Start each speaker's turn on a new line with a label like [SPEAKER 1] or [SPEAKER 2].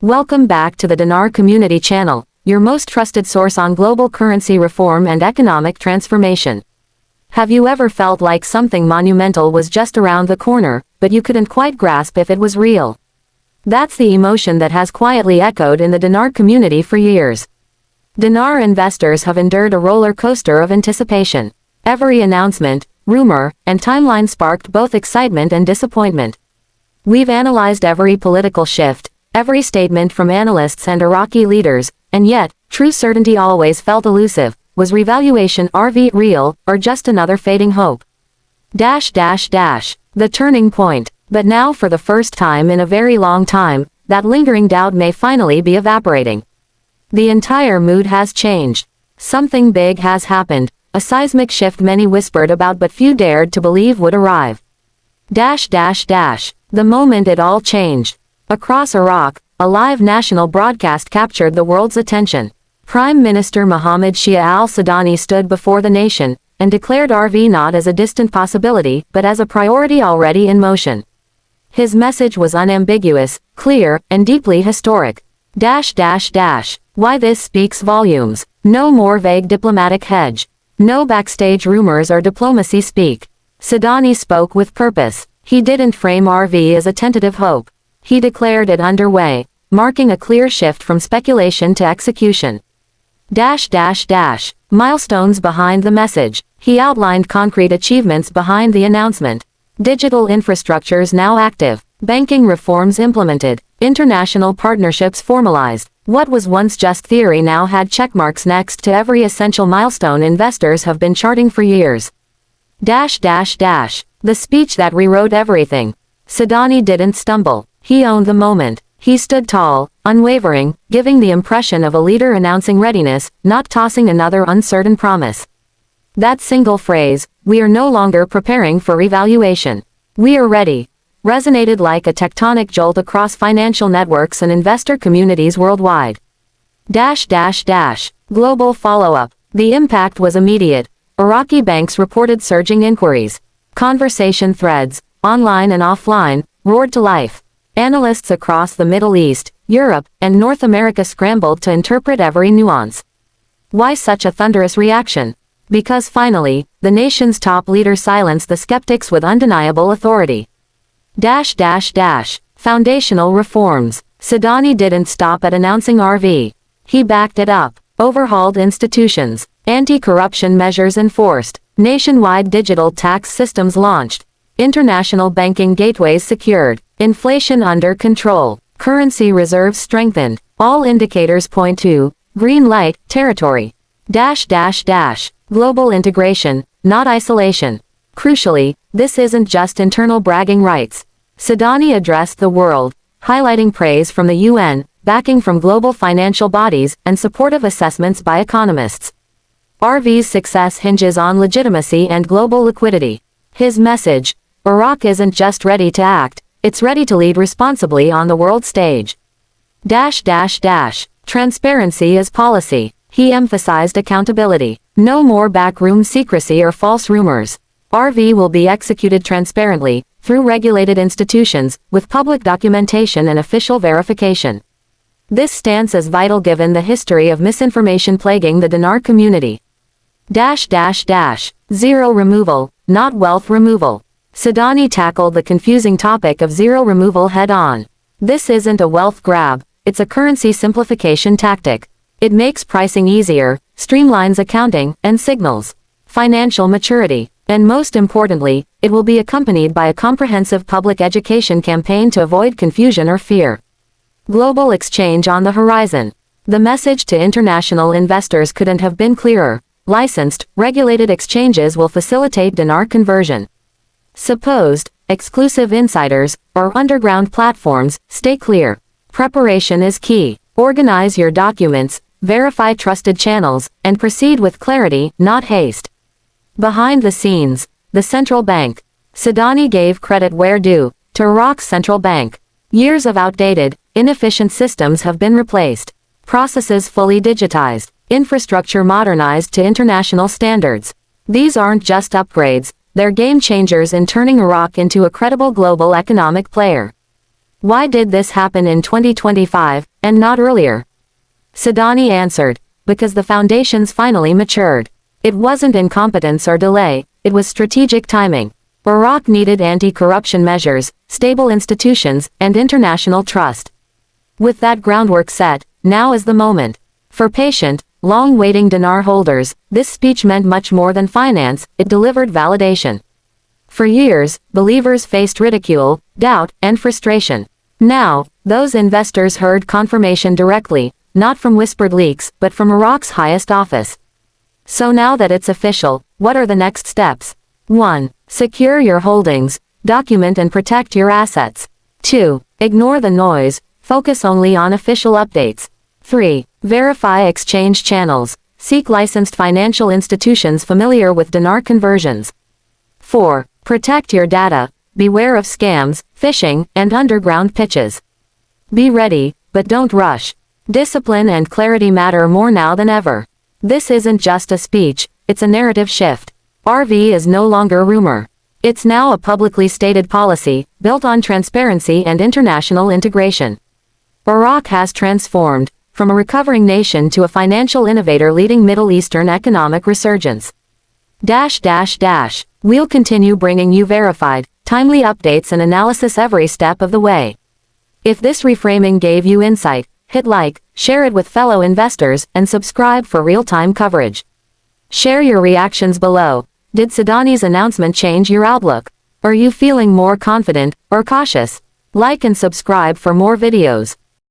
[SPEAKER 1] Welcome back to the Dinar Community Channel, your most trusted source on global currency reform and economic transformation. Have you ever felt like something monumental was just around the corner, but you couldn't quite grasp if it was real? That's the emotion that has quietly echoed in the Dinar community for years. Dinar investors have endured a roller coaster of anticipation. Every announcement, rumor, and timeline sparked both excitement and disappointment. We've analyzed every political shift, every statement from analysts and Iraqi leaders, and yet, true certainty always felt elusive. Was revaluation RV real, or just another fading hope? The turning point. But now, for the first time in a very long time, that lingering doubt may finally be evaporating. The entire mood has changed. Something big has happened, a seismic shift many whispered about but few dared to believe would arrive. The moment it all changed. Across Iraq, a live national broadcast captured the world's attention. Prime Minister Mohammed Shia al-Sudani stood before the nation, and declared RV not as a distant possibility, but as a priority already in motion. His message was unambiguous, clear, and deeply historic. Why this speaks volumes. No more vague diplomatic hedge. No backstage rumors or diplomacy speak. Sudani spoke with purpose. He didn't frame RV as a tentative hope. He declared it underway, marking a clear shift from speculation to execution. Milestones behind the message. He outlined concrete achievements behind the announcement. Digital infrastructures now active. Banking reforms implemented. International partnerships formalized. What was once just theory now had checkmarks next to every essential milestone investors have been charting for years. The speech that rewrote everything. Sudani didn't stumble. He owned the moment. He stood tall, unwavering, giving the impression of a leader announcing readiness, not tossing another uncertain promise. That single phrase, "We are no longer preparing for revaluation. We are ready," resonated like a tectonic jolt across financial networks and investor communities worldwide. Global follow-up. The impact was immediate. Iraqi banks reported surging inquiries. Conversation threads, online and offline, roared to life. Analysts across the Middle East, Europe, and North America scrambled to interpret every nuance. Why such a thunderous reaction? Because finally, the nation's top leader silenced the skeptics with undeniable authority. Foundational reforms. Sudani didn't stop at announcing RV. He backed it up. Overhauled institutions. Anti-corruption measures enforced. Nationwide digital tax systems launched. International banking gateways secured. Inflation under control. Currency reserves strengthened. All indicators point to green light territory. Global integration, not isolation. Crucially, this isn't just internal bragging rights. Sudani addressed the world, highlighting praise from the UN, backing from global financial bodies, and supportive assessments by economists. RV's success hinges on legitimacy and global liquidity. His message: Iraq isn't just ready to act, it's ready to lead responsibly on the world stage. Transparency is policy. He emphasized accountability. No more backroom secrecy or false rumors. RV will be executed transparently, through regulated institutions, with public documentation and official verification. This stance is vital given the history of misinformation plaguing the Dinar community. Zero removal, not wealth removal. Sudani tackled the confusing topic of zero removal head-on. This isn't a wealth grab, it's a currency simplification tactic. It makes pricing easier, streamlines accounting, and signals financial maturity. And most importantly, it will be accompanied by a comprehensive public education campaign to avoid confusion or fear. Global exchange on the horizon. The message to international investors couldn't have been clearer. Licensed, regulated exchanges will facilitate dinar conversion. Supposed, exclusive insiders, or underground platforms, stay clear. Preparation is key. Organize your documents, verify trusted channels, and proceed with clarity, not haste. Behind the scenes, the central bank. Sudani gave credit where due, to Iraq's central bank. Years of outdated, inefficient systems have been replaced. Processes fully digitized. Infrastructure modernized to international standards. These aren't just upgrades, they're game changers in turning Iraq into a credible global economic player. Why did this happen in 2025? and not earlier? Sudani answered, because the foundations finally matured. It wasn't incompetence or delay, it was strategic timing. Iraq needed anti-corruption measures, stable institutions, and international trust. With that groundwork set, now is the moment. For patient, long-waiting dinar holders, this speech meant much more than finance, it delivered validation. For years, believers faced ridicule, doubt, and frustration. Now, those investors heard confirmation directly, not from whispered leaks, but from Iraq's highest office. So now that it's official, what are the next steps? 1. Secure your holdings, document and protect your assets. 2. Ignore the noise, focus only on official updates. 3. Verify exchange channels, seek licensed financial institutions familiar with dinar conversions. 4. Protect your data, beware of scams, phishing, and underground pitches. Be ready, but don't rush. Discipline and clarity matter more now than ever. This isn't just a speech, it's a narrative shift. RV is no longer rumor. It's now a publicly stated policy, built on transparency and international integration. Iraq has transformed, from a recovering nation to a financial innovator leading Middle Eastern economic resurgence. We'll continue bringing you verified, timely updates and analysis every step of the way. If this reframing gave you insight, hit like, share it with fellow investors, and subscribe for real-time coverage. Share your reactions below. Did Sudani's announcement change your outlook? Are you feeling more confident or cautious? Like and subscribe for more videos.